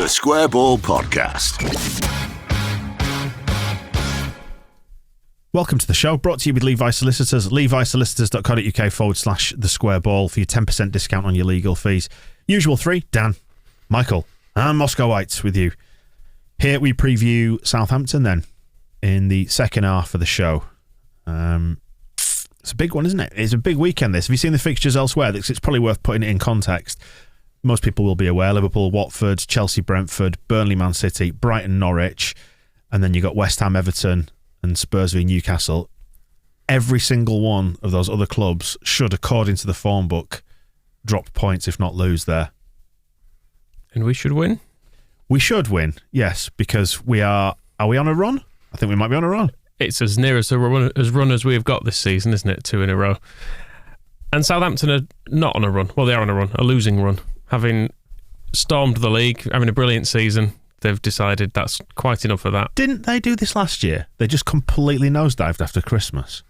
The Square Ball Podcast. Welcome to the show, brought to you with Levi Solicitors, levisolicitors.co.uk/The Square Ball for your 10% discount on your legal fees. Usual three, Dan, Michael, and Moscow White with you. Here we preview Southampton then, in the second half of the show. It's a big one, isn't it? It's a big weekend, this. Have you seen the fixtures elsewhere? It's probably worth putting it in context. Most people will be aware. Liverpool, Watford, Chelsea, Brentford, Burnley, Man City, Brighton, Norwich, and then you got West Ham, Everton, and Spurs v Newcastle. Every single one of those other clubs should, according to the form book, drop points, if not lose there. And we should win? We should win, yes, because we are we on a run? I think we might be on a run. It's as near as a run as we've got this season, isn't it? 2 in a row. And Southampton are not on a run. Well, they are on a run, a losing run. Having stormed the league, having a brilliant season, they've decided that's quite enough of that. Didn't they do this last year? They just completely nosedived after Christmas.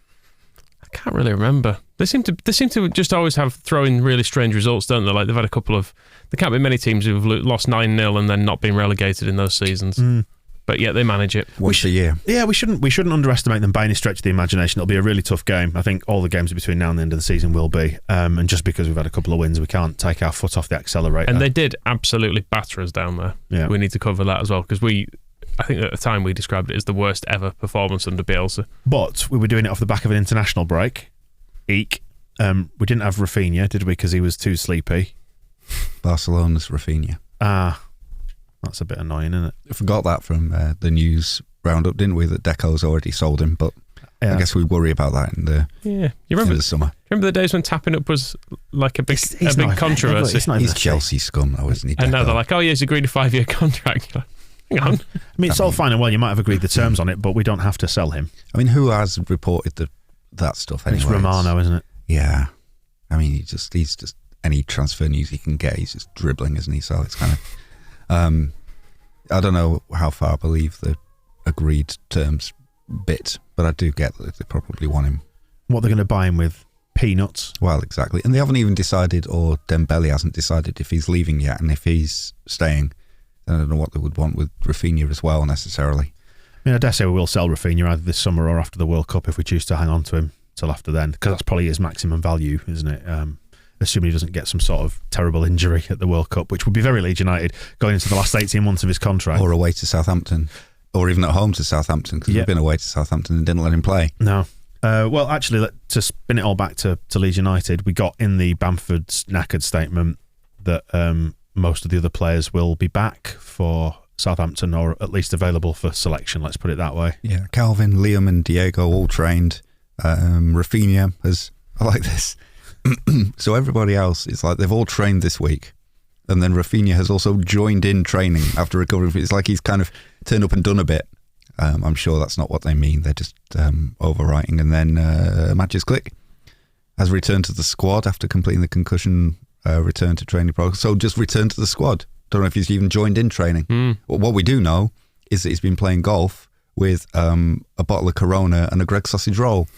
I can't really remember. They seem to just always throw in really strange results, don't they? Like they've had a couple of... There can't be many teams who've lost 9-0 and then not been relegated in those seasons. But yet they manage it. Once a year. Yeah, we shouldn't underestimate them by any stretch of the imagination. It'll be a really tough game. I think all the games between now and the end of the season will be. And just because we've had a couple of wins, we can't take our foot off the accelerator. And they did absolutely batter us down there. Yeah. We need to cover that as well, because I think at the time we described it as the worst ever performance under Bielsa. But we were doing it off the back of an international break. Eek. We didn't have Rafinha, did we? Because he was too sleepy. Barcelona's Rafinha. That's a bit annoying, isn't it? I forgot that from the news roundup, didn't we? That Deco's already sold him, but I guess we worry about that in the You remember the summer. Remember the days when tapping up was like a big controversy? He's Chelsea scum, though, isn't he? And now they're like, oh yeah, he's agreed a 5-year contract. Like, hang on. I mean, it's all fine and well. You might have agreed the terms on it, but we don't have to sell him. I mean, who has reported that stuff anyway? It's Romano, isn't it? Yeah. I mean, he's just any transfer news he can get, he's just dribbling, isn't he? So it's kind of... I don't know how far I believe the agreed terms bit, but I do get that they probably want him. What, they're going to buy him with? Peanuts? Well, exactly. And they haven't even decided, or Dembele hasn't decided if he's leaving yet, and if he's staying, then I don't know what they would want with Rafinha as well, necessarily. I mean, I dare say we will sell Rafinha either this summer or after the World Cup if we choose to hang on to him till after then, because that's probably his maximum value, isn't it? Assuming he doesn't get some sort of terrible injury at the World Cup, which would be very Leeds United going into the last 18 months of his contract. Or away to Southampton, or even at home to Southampton, because we've been away to Southampton and didn't let him play. No. Well, actually, to spin it all back to Leeds United, we got in the Bamford's knackered statement that most of the other players will be back for Southampton, or at least available for selection, let's put it that way. Yeah, Kalvin, Liam and Diego all trained. Rafinha I like this. So everybody else, it's like they've all trained this week, and then Rafinha has also joined in training after recovering. It's like he's kind of turned up and done a bit. I'm sure that's not what they mean. They're just overwriting. And then Matches Click has returned to the squad after completing the concussion return to training program. So just returned to the squad. Don't know if he's even joined in training. Well, what we do know is that he's been playing golf with a bottle of Corona and a Greggs sausage roll,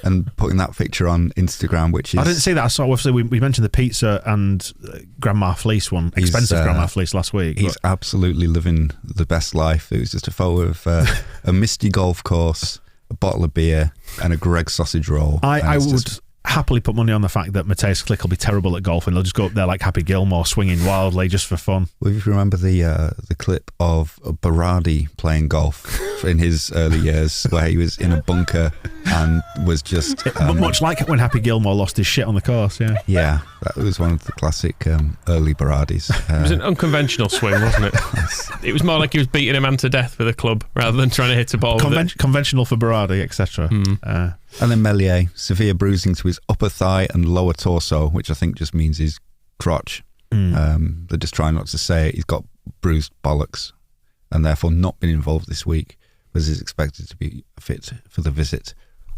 and putting that picture on Instagram, which is... I didn't see that. I saw, obviously, we mentioned the pizza and Grandma Fleece one, expensive Grandma Fleece last week. He's absolutely living the best life. It was just a photo of a misty golf course, a bottle of beer, and a Greggs sausage roll. I would happily put money on the fact that Mateus Click will be terrible at golf and they'll just go up there like Happy Gilmore, swinging wildly just for fun. Well, if you remember the clip of Berardi playing golf in his early years, where he was in a bunker and was just... much like when Happy Gilmore lost his shit on the course, yeah. Yeah, that was one of the classic early Berardis. It was an unconventional swing, wasn't it? It was more like he was beating a man to death with a club rather than trying to hit a ball with it. Conventional for Berardi, etc. And then Meslier, severe bruising to his upper thigh and lower torso, which I think just means his crotch. They're just trying not to say it. He's got bruised bollocks and therefore not been involved this week, because he's expected to be fit for the visit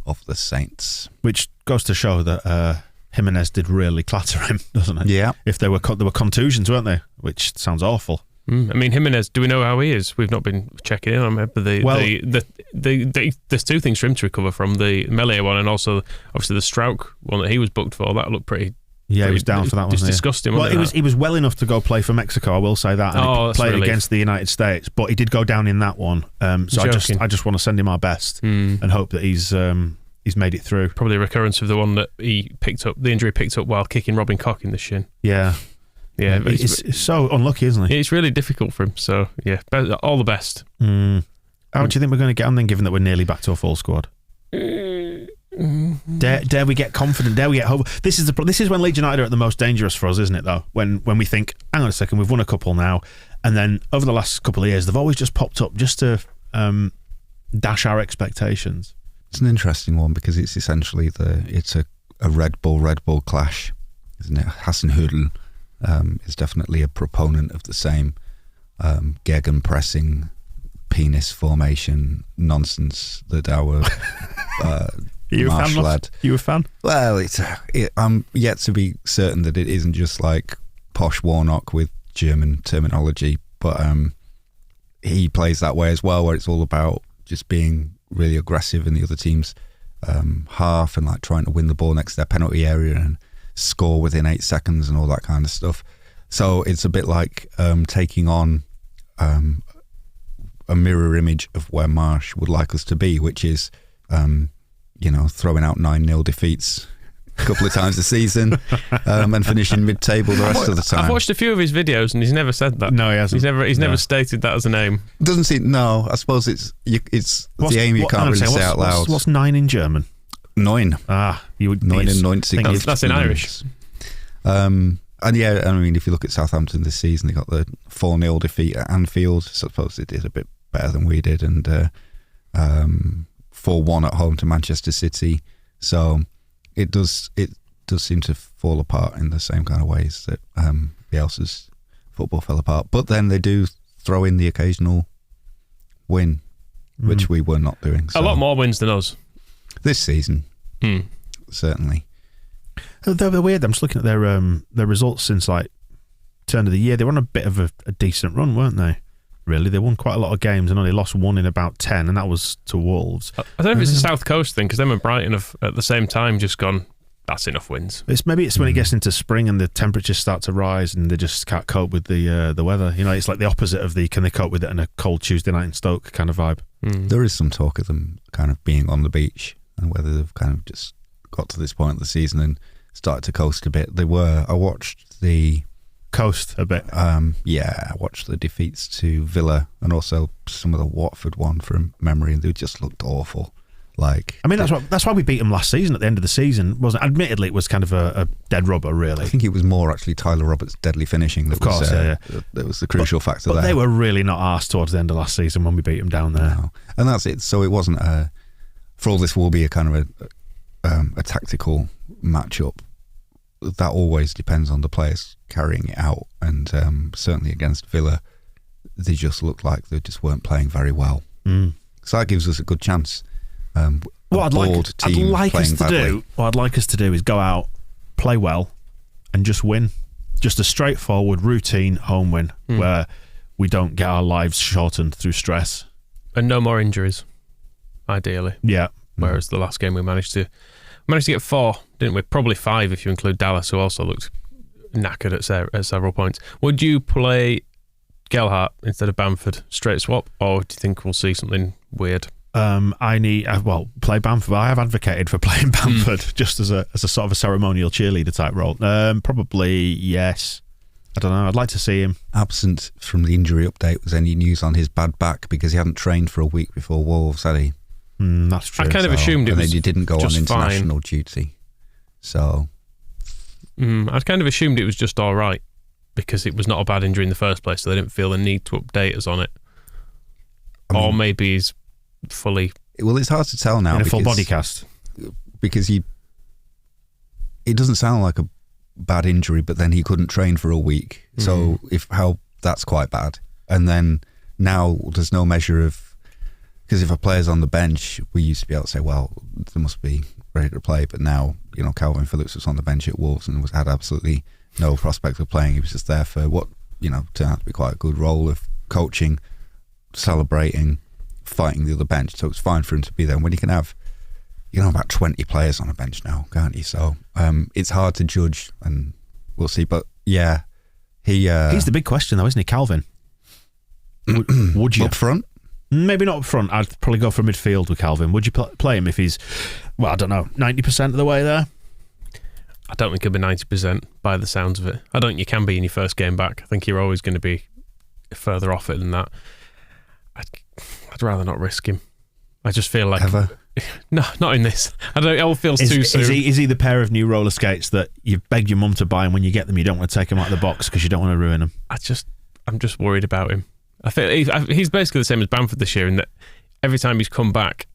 of the Saints. Which goes to show that Jimenez did really clatter him, doesn't it? Yeah. If there were contusions, weren't they? Which sounds awful. I mean, Jimenez, do we know how he is? We've not been checking in on him. But there's two things for him to recover from, the Meslier one and also obviously the Strauch one that he was booked for. That looked pretty Yeah, he was down for that one. It's disgusting. Well, he was well enough to go play for Mexico. I will say that. And he played against the United States, but he did go down in that one. So I just want to send him our best and hope that he's made it through. Probably a recurrence of the one that he picked up, the injury picked up while kicking Robin Koch in the shin. Yeah. Yeah, it's so unlucky, isn't he? It's really difficult for him. So yeah, all the best. How do you think we're going to get on then, given that we're nearly back to a full squad? Dare we get confident? Dare we get hope? This is when Leeds United are at the most dangerous for us, isn't it? Though, when we think, hang on a second, we've won a couple now, and then over the last couple of years, they've always just popped up just to dash our expectations. It's an interesting one because it's essentially it's a Red Bull clash, isn't it? Hassan Hudl is definitely a proponent of the same gegenpressing, penis formation nonsense that our Marsh lad. You a fan? Well, I'm yet to be certain that it isn't just like posh Warnock with German terminology, but he plays that way as well, where it's all about just being really aggressive in the other team's half and like trying to win the ball next to their penalty area and score within 8 seconds and all that kind of stuff. So it's a bit like taking on a mirror image of where Marsh would like us to be, which is throwing out 9-0 defeats a couple of times a season and finishing mid-table the rest of the time. I've watched a few of his videos and he's never said that. No, he hasn't. He's never stated that as an aim. Doesn't seem. No, I suppose it's the aim you can't really say out loud. What's 9 in German? 9. You would 9 and 90. That's in Irish. And yeah, I mean, if you look at Southampton this season, they got the 4-0 defeat at Anfield. So I suppose they did a bit better than we did, and 4-1 at home to Manchester City. So it does seem to fall apart in the same kind of ways that Bielsa's football fell apart. But then they do throw in the occasional win, which we were not doing. So. A lot more wins than us this season, certainly. They're weird. I'm just looking at their results since like turn of the year. They were on a bit of a decent run, weren't they? Really, they won quite a lot of games and only lost one in about 10, and that was to Wolves. I don't know if it's a South Coast thing, because them and Brighton have at the same time just gone, that's enough wins. Maybe it's when it gets into spring and the temperatures start to rise and they just can't cope with the weather. It's like the opposite of the can they cope with it on a cold Tuesday night in Stoke kind of vibe. There is some talk of them kind of being on the beach and whether they've kind of just got to this point of the season and started to coast a bit. I watched the coast a bit. Yeah, I watched the defeats to Villa and also some of the Watford one from memory, and they just looked awful. That's why we beat them last season at the end of the season, wasn't it? Admittedly, it was kind of a dead rubber, really. I think it was more actually Tyler Roberts' deadly finishing that was the crucial factor there. But they were really not arsed towards the end of last season when we beat them down there. No. And that's it. So it wasn't for all this will be a kind of a tactical matchup. That always depends on the players carrying it out, and certainly against Villa, they just looked like they just weren't playing very well. So that gives us a good chance. What I'd like us to do is go out, play well, and just win. Just a straightforward, routine home win where we don't get our lives shortened through stress. And no more injuries, ideally. Yeah. Whereas the last game we managed to get 4, didn't we? Probably 5 if you include Dallas, who also looked knackered at several points. Would you play Gelhardt instead of Bamford straight swap, or do you think we'll see something weird? Play Bamford. I have advocated for playing Bamford just as a sort of a ceremonial cheerleader type role. Probably yes. I don't know. I'd like to see him. Absent from the injury update was any news on his bad back because he hadn't trained for a week before Wolves, had he? That's true. I kind of assumed it was. And then he didn't go on international duty. So. I'd kind of assumed it was just all right because it was not a bad injury in the first place, so they didn't feel the need to update us on it. Or maybe he's fully. Well, it's hard to tell now. In a full body cast. Because it doesn't sound like a bad injury, but then he couldn't train for a week. So that's quite bad. And then now there's no measure of, because if a player's on the bench, we used to be able to say, well, they must be ready to play. But now, Kalvin Phillips was on the bench at Wolves and had absolutely no prospect of playing. He was just there for what, turned out to be quite a good role of coaching, celebrating, fighting the other bench. So it's fine for him to be there. And when you can have, about 20 players on a bench now, can't you? So it's hard to judge, and we'll see. But yeah, he's the big question, though, isn't he, Kalvin? Would you up front? Maybe not up front. I'd probably go for midfield with Kalvin. Would you play him if he's, well, I don't know, 90% of the way there? I don't think he'll be 90% by the sounds of it. I don't think you can be in your first game back. I think you're always going to be further off it than that. I'd rather not risk him. I just feel like... Ever? No, not in this. It all feels too soon. Is he the pair of new roller skates that you've begged your mum to buy, and when you get them you don't want to take them out of the box because you don't want to ruin them? I'm just worried about him. I feel he's basically the same as Bamford this year in that every time he's come back,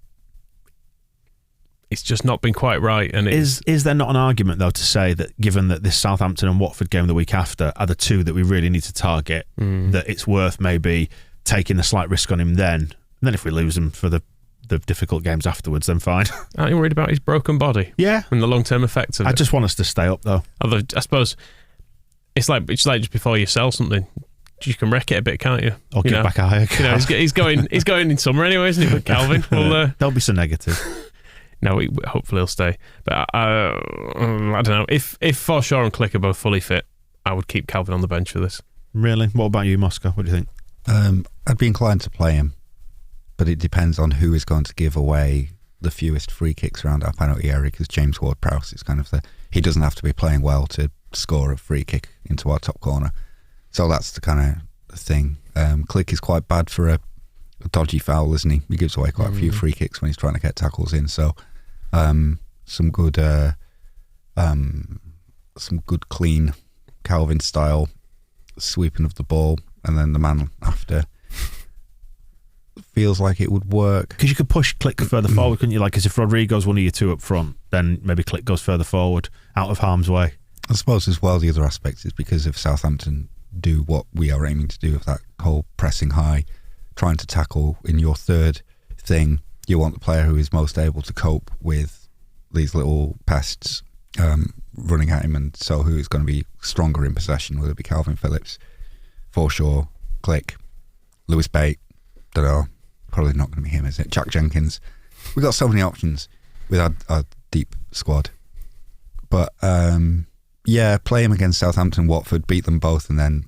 it's just not been quite right. And is there not an argument, though, to say that given that this Southampton and Watford game the week after are the two that we really need to target, that it's worth maybe taking a slight risk on him then? And then if we lose him for the difficult games afterwards, then fine. Aren't you worried about his broken body? Yeah. And the long-term effects of it? I just want us to stay up, though. Although, I suppose, it's like just before you sell something, you can wreck it a bit, can't you? Or give back a higher card. He's going in summer anyway, isn't he, with Kalvin? Well, don't be so negative. No, hopefully he'll stay. But I don't know. If Forshaw and Click are both fully fit, I would keep Kalvin on the bench for this. Really? What about you, Moscow? What do you think? I'd be inclined to play him, but it depends on who is going to give away the fewest free kicks around our penalty area, because James Ward-Prowse is kind of he doesn't have to be playing well to score a free kick into our top corner. So that's the kind of thing. Click is quite bad for a dodgy foul, isn't he? He gives away quite a few free kicks when he's trying to get tackles in. So some good clean Kalvin style sweeping of the ball, and then the man after feels like it would work. Because you could push Click further forward, couldn't you? Like, as if Rodrigo's one of your two up front, then maybe Click goes further forward, out of harm's way. I suppose as well the other aspect is because if Southampton do what we are aiming to do with that whole pressing high, trying to tackle in your third thing, you want the player who is most able to cope with these little pests running at him, and so who is going to be stronger in possession, whether it be Kalvin Phillips, Forshaw, Click, Lewis Bate, don't know, probably not going to be him, is it? Jack Jenkins. We've got so many options with our deep squad. But yeah, play him against Southampton, Watford, beat them both, and then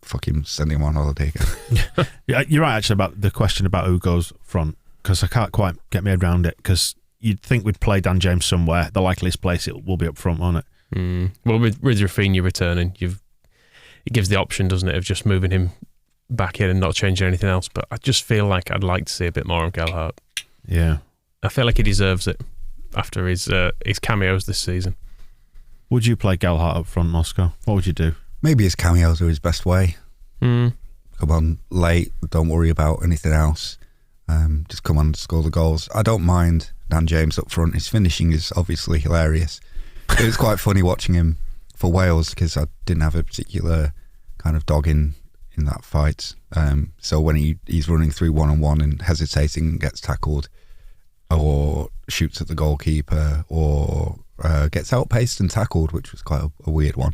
fucking send him on holiday again. Yeah, you're right actually about the question about who goes front, because I can't quite get my head around it, because you'd think we'd play Dan James somewhere. The likeliest place it will be up front, won't it? Well, with Rafinha returning, it gives the option, doesn't it, of just moving him back in and not changing anything else. But I just feel like I'd like to see a bit more of Gelhardt. Yeah, I feel like he deserves it after his cameos this season. Would you play Gelhardt up front, Moscow? What would you do? Maybe his cameos are his best way. Come on late, don't worry about anything else. Just come on and score the goals. I don't mind Dan James up front. His finishing is obviously hilarious. It was quite funny watching him for Wales, because I didn't have a particular kind of dog in that fight. So when he's running through one-on-one and hesitating and gets tackled, or shoots at the goalkeeper, or gets outpaced and tackled, which was quite a weird one.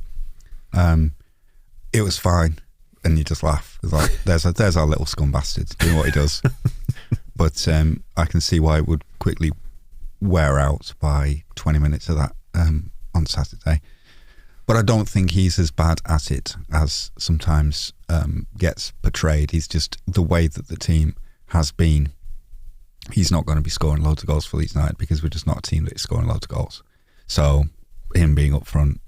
It was fine, and you just laugh. It's like, there's our little scum bastard doing what he does. But I can see why it would quickly wear out by 20 minutes of that on Saturday. But I don't think he's as bad at it as sometimes gets portrayed. He's just the way that the team has been. He's not going to be scoring loads of goals for Leeds United, because we're just not a team that is scoring loads of goals. So him being up front,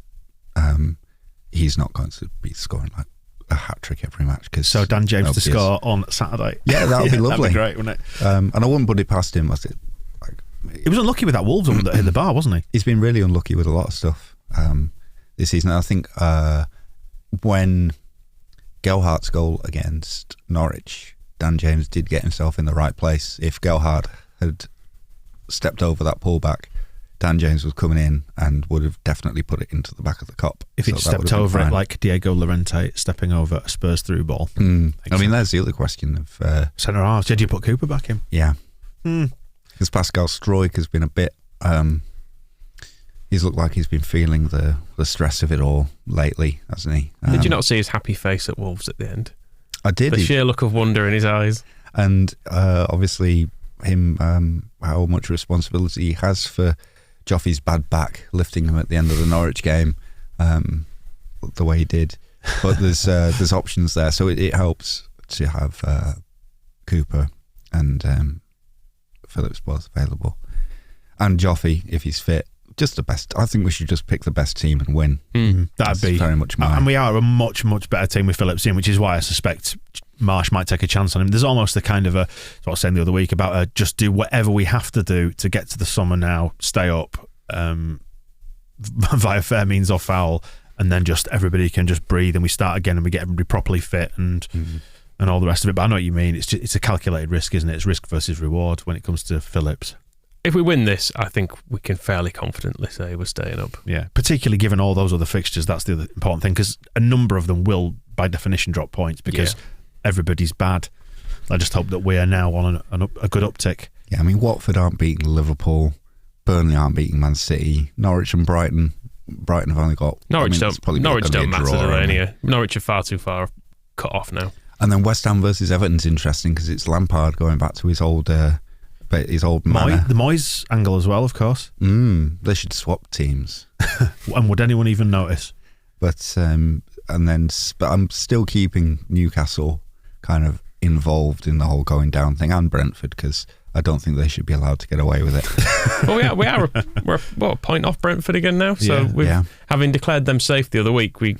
he's not going to be scoring like a hat-trick every match. So Dan James to score on Saturday. Yeah, that would be lovely. That'd be great, wouldn't it? And I wouldn't put it past him. He was unlucky with that Wolves one that hit the bar, wasn't he? He's been really unlucky with a lot of stuff this season. I think when Gelhardt's goal against Norwich, Dan James did get himself in the right place. If Gelhardt had stepped over that pullback, Dan James was coming in and would have definitely put it into the back of the cop. If he'd stepped over it like Diego Llorente stepping over a Spurs through ball. I mean, there's the other question of centre halves. Did you put Cooper back in? Yeah. Because Pascal Struijk has been a bit... he's looked like he's been feeling the stress of it all lately, hasn't he? Did you not see his happy face at Wolves at the end? I did. The sheer look of wonder in his eyes. And obviously him how much responsibility he has for Joffy's bad back, lifting him at the end of the Norwich game the way he did. But there's options there, so it helps to have Cooper and Phillips both available, and Joffy if he's fit. Just the best. I think we should just pick the best team and win. That'd be very much mine. And we are a much better team with Phillips in, which is why I suspect Marsh might take a chance on him. There's almost a kind of what I was saying the other week about just do whatever we have to do to get to the summer now, stay up via fair means or foul, and then just everybody can just breathe and we start again and we get everybody properly fit and all the rest of it. But I know what you mean. It's a calculated risk, isn't it? It's risk versus reward when it comes to Phillips. If we win this, I think we can fairly confidently say we're staying up. Yeah, particularly given all those other fixtures, that's the other important thing, because a number of them will, by definition, drop points because everybody's bad. I just hope that we are now on a good uptick. Yeah, I mean, Watford aren't beating Liverpool, Burnley aren't beating Man City, Norwich and Brighton have only got... Norwich don't matter, do they, anyway? Norwich are far too far cut off now. And then West Ham versus Everton's interesting because it's Lampard going back to his old manner. The Moyes angle as well, of course. They should swap teams. And would anyone even notice? But I'm still keeping Newcastle kind of involved in the whole going down thing, and Brentford, because I don't think they should be allowed to get away with it. Well, we're a point off Brentford again now. So having declared them safe the other week, we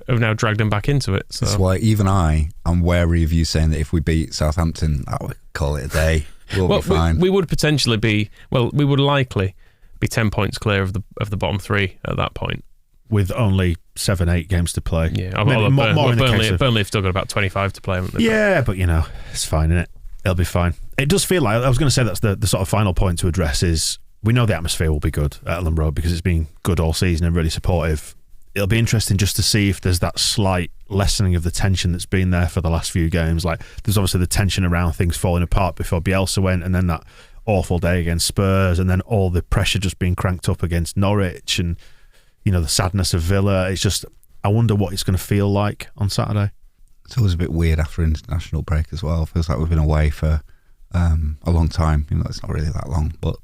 have now dragged them back into it. So. That's why even I am wary of you saying that if we beat Southampton, I would call it a day. We'll be fine. We would potentially be. Well, we would likely be 10 points clear of the bottom three at that point, with only 7-8 games to play. Yeah, Burnley have still got about 25 to play, haven't they? Yeah, but it's fine, isn't it? It'll be fine. It does feel like, I was going to say that's the sort of final point to address is we know the atmosphere will be good at Ellen Road because it's been good all season and really supportive. It'll be interesting just to see if there's that slight lessening of the tension that's been there for the last few games. Like, there's obviously the tension around things falling apart before Bielsa went, and then that awful day against Spurs, and then all the pressure just being cranked up against Norwich, and the sadness of Villa. It's just, I wonder what it's going to feel like on Saturday. It's always a bit weird after international break as well. It feels like we've been away for a long time. It's not really that long, but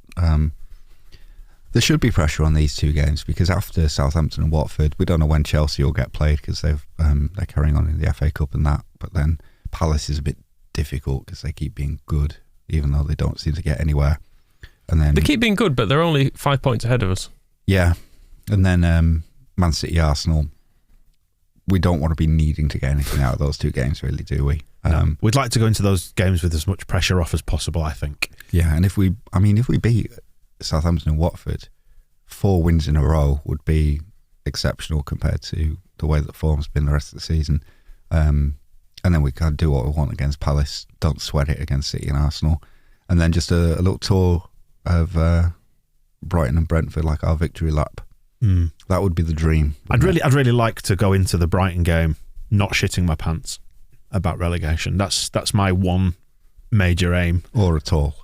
there should be pressure on these two games because after Southampton and Watford, we don't know when Chelsea will get played because they're carrying on in the FA Cup and that. But then Palace is a bit difficult because they keep being good, even though they don't seem to get anywhere. And then they keep being good, but they're only 5 points ahead of us. Yeah, and then Man City, Arsenal. We don't want to be needing to get anything out of those two games, really, do we? No. We'd like to go into those games with as much pressure off as possible, I think. Yeah, and if we beat Southampton and Watford, 4 wins in a row would be exceptional compared to the way that form's been the rest of the season. And then we can do what we want against Palace, don't sweat it against City and Arsenal. And then just a little tour of Brighton and Brentford, like our victory lap. That would be the dream. I'd really like to go into the Brighton game not shitting my pants about relegation. That's my one major aim. Or at all.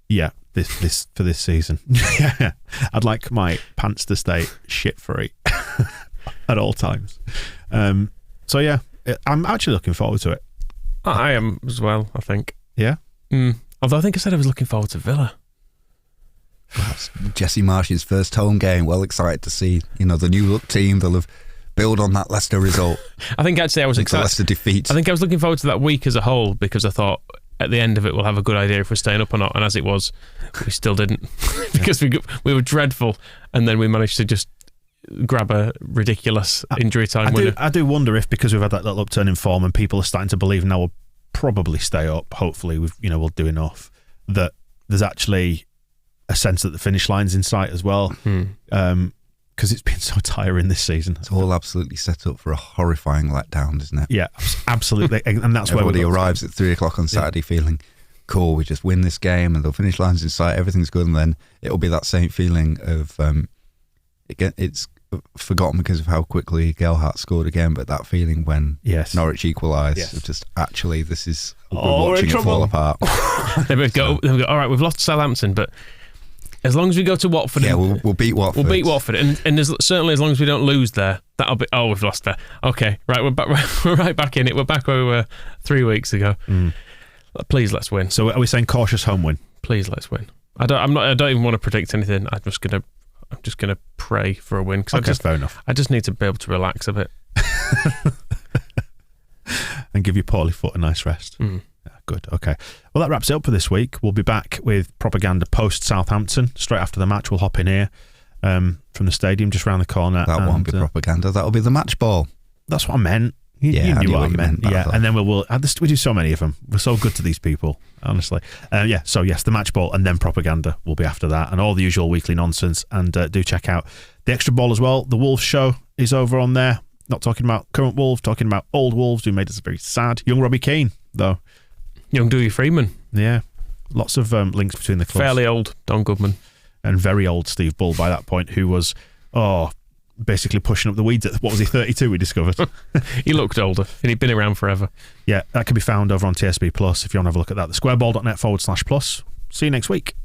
Yeah, this for this season. Yeah, I'd like my pants to stay shit free at all times. So yeah, I'm actually looking forward to it. I am as well, I think. Yeah. Although I think I said I was looking forward to Villa. Perhaps Jesse Marsh's first home game. Well excited to see, the new look team. They'll have build on that Leicester result. I think actually I was excited. Leicester defeat. I think I was looking forward to that week as a whole because I thought at the end of it we'll have a good idea if we're staying up or not. And as it was, we still didn't because we were dreadful, and then we managed to just grab a ridiculous injury time winner. I do wonder if because we've had that little upturn in form and people are starting to believe now we'll probably stay up. Hopefully we'll do enough that there's actually a sense that the finish line's in sight as well, because it's been so tiring this season. It's all absolutely set up for a horrifying letdown, isn't it? Yeah, absolutely. And that's everybody arrives at 3:00 on Saturday feeling cool. We just win this game and the finish line's in sight. Everything's good, and then it'll be that same feeling of it's forgotten because of how quickly Gelhardt scored again. But that feeling when Norwich equalised, of just actually this is we're watching it fall apart. Then we go. All right, we've lost Southampton, but as long as we go to Watford, we'll beat Watford. We'll beat Watford, and certainly as long as we don't lose there, that'll be. Oh, we've lost there. Okay, right, we're back. We're right back in it. We're back where we were 3 weeks ago. Please, let's win. So, are we saying cautious home win? Please, let's win. I don't even want to predict anything. I'm just gonna pray for a win. Okay, fair enough. I just need to be able to relax a bit and give your poorly foot a nice rest. Yeah, good. Okay. Well, that wraps it up for this week. We'll be back with propaganda post Southampton straight after the match. We'll hop in here from the stadium just round the corner. That won't be propaganda. That'll be the match ball. That's what I meant. You knew what I meant. Yeah, and then we do so many of them. We're so good to these people, honestly. So yes, the match ball and then propaganda will be after that, and all the usual weekly nonsense. And do check out the Extra Ball as well. The Wolves show is over on there. Not talking about current Wolves, talking about old Wolves who made us very sad. Young Robbie Keane, though. Young Dewey Freeman. Yeah, lots of links between the clubs. Fairly old Don Goodman. And very old Steve Bull by that point, who was, basically pushing up the weeds at, what was he, 32 we discovered. He looked older and he'd been around forever. Yeah, that can be found over on TSB Plus if you want to have a look at that. Thesquareball.net/plus. See you next week.